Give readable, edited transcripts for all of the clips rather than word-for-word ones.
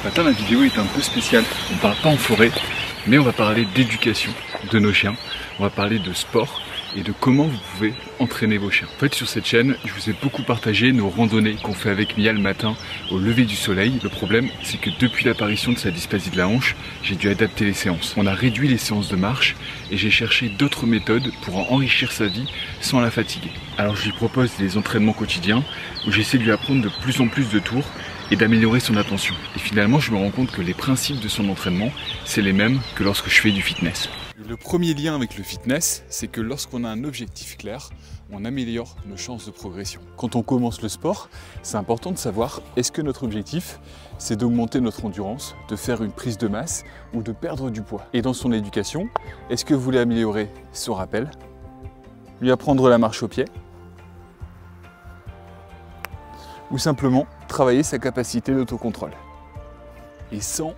matin, la vidéo est un peu spéciale. On ne parle pas en forêt, mais on va parler d'éducation de nos chiens. On va parler de sport et de comment vous pouvez entraîner vos chiens. En fait, sur cette chaîne, je vous ai beaucoup partagé nos randonnées qu'on fait avec Mia le matin au lever du soleil. Le problème, c'est que depuis l'apparition de sa dysplasie de la hanche, j'ai dû adapter les séances. On a réduit les séances de marche et j'ai cherché d'autres méthodes pour enrichir sa vie sans la fatiguer. Alors je lui propose des entraînements quotidiens où j'essaie de lui apprendre de plus en plus de tours et d'améliorer son attention. Et finalement, je me rends compte que les principes de son entraînement, c'est les mêmes que lorsque je fais du fitness. Le premier lien avec le fitness, c'est que lorsqu'on a un objectif clair, on améliore nos chances de progression. Quand on commence le sport, c'est important de savoir est-ce que notre objectif, c'est d'augmenter notre endurance, de faire une prise de masse ou de perdre du poids. Et dans son éducation, est-ce que vous voulez améliorer son rappel, lui apprendre la marche au pied, ou simplement travailler sa capacité d'autocontrôle. Et sans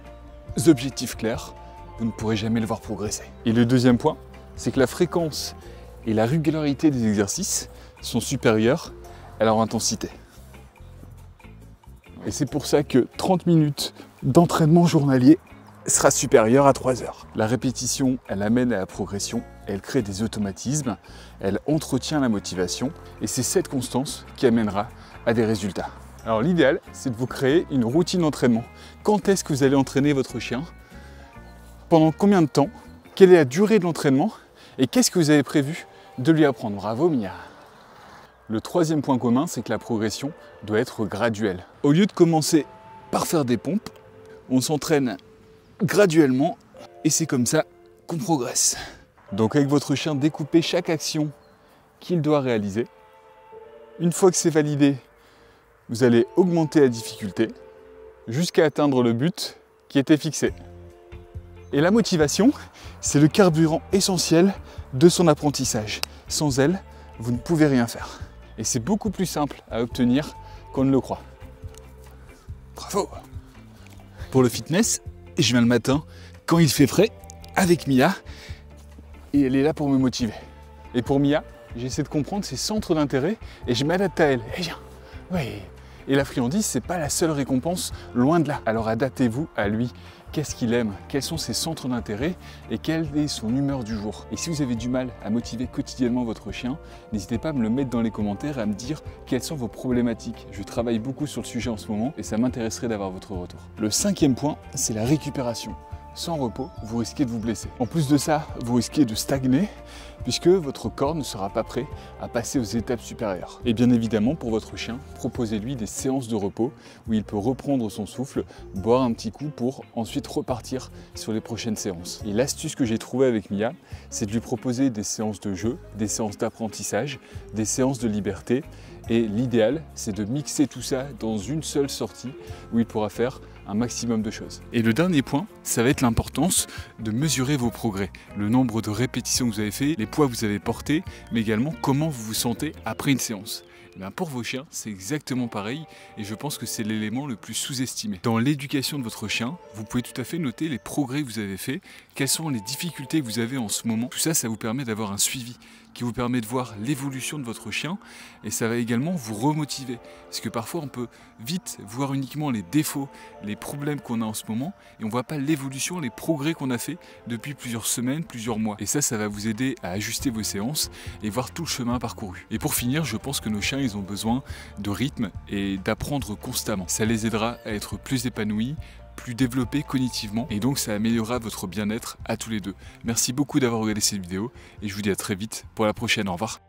objectif clair, vous ne pourrez jamais le voir progresser. Et le deuxième point, c'est que la fréquence et la régularité des exercices sont supérieures à leur intensité. Et c'est pour ça que 30 minutes d'entraînement journalier sera supérieur à 3 heures. La répétition, elle amène à la progression, elle crée des automatismes, elle entretient la motivation et c'est cette constance qui amènera à des résultats. Alors l'idéal, c'est de vous créer une routine d'entraînement. Quand est-ce que vous allez entraîner votre chien? Pendant combien de temps? Quelle est la durée de l'entraînement? Et qu'est-ce que vous avez prévu de lui apprendre? Bravo Mia! Le troisième point commun, c'est que la progression doit être graduelle. Au lieu de commencer par faire des pompes, on s'entraîne graduellement et c'est comme ça qu'on progresse. Donc avec votre chien, découpez chaque action qu'il doit réaliser. Une fois que c'est validé, vous allez augmenter la difficulté jusqu'à atteindre le but qui était fixé. Et la motivation, c'est le carburant essentiel de son apprentissage. Sans elle, vous ne pouvez rien faire. Et c'est beaucoup plus simple à obtenir qu'on ne le croit. Bravo! Pour le fitness, je viens le matin, quand il fait frais, avec Mia, et elle est là pour me motiver. Et pour Mia, j'essaie de comprendre ses centres d'intérêt et je m'adapte à elle. Et viens, oui. Et la friandise, c'est pas la seule récompense, loin de là. Alors adaptez-vous à lui. Qu'est-ce qu'il aime? Quels sont ses centres d'intérêt? Et quelle est son humeur du jour? Et si vous avez du mal à motiver quotidiennement votre chien, n'hésitez pas à me le mettre dans les commentaires et à me dire quelles sont vos problématiques. Je travaille beaucoup sur le sujet en ce moment et ça m'intéresserait d'avoir votre retour. Le cinquième point, c'est la récupération. Sans repos, vous risquez de vous blesser. En plus de ça, vous risquez de stagner puisque votre corps ne sera pas prêt à passer aux étapes supérieures. Et bien évidemment, pour votre chien, proposez-lui des séances de repos où il peut reprendre son souffle, boire un petit coup pour ensuite repartir sur les prochaines séances. Et l'astuce que j'ai trouvée avec Mia, c'est de lui proposer des séances de jeu, des séances d'apprentissage, des séances de liberté. Et l'idéal, c'est de mixer tout ça dans une seule sortie où il pourra faire un maximum de choses. Et le dernier point, ça va être l'importance de mesurer vos progrès. Le nombre de répétitions que vous avez fait, les poids que vous avez portés, mais également comment vous vous sentez après une séance. Et bien pour vos chiens, c'est exactement pareil et je pense que c'est l'élément le plus sous-estimé. Dans l'éducation de votre chien, vous pouvez tout à fait noter les progrès que vous avez faits, quelles sont les difficultés que vous avez en ce moment. Tout ça, ça vous permet d'avoir un suivi qui vous permet de voir l'évolution de votre chien et ça va également vous remotiver. Parce que parfois on peut vite voir uniquement les défauts, les problèmes qu'on a en ce moment et on ne voit pas l'évolution, les progrès qu'on a fait depuis plusieurs semaines, plusieurs mois. Et ça va vous aider à ajuster vos séances et voir tout le chemin parcouru. Et pour finir, je pense que nos chiens, ils ont besoin de rythme et d'apprendre constamment. Ça les aidera à être plus épanouis, plus développé cognitivement et donc ça améliorera votre bien-être à tous les deux. Merci beaucoup d'avoir regardé cette vidéo et je vous dis à très vite pour la prochaine. Au revoir.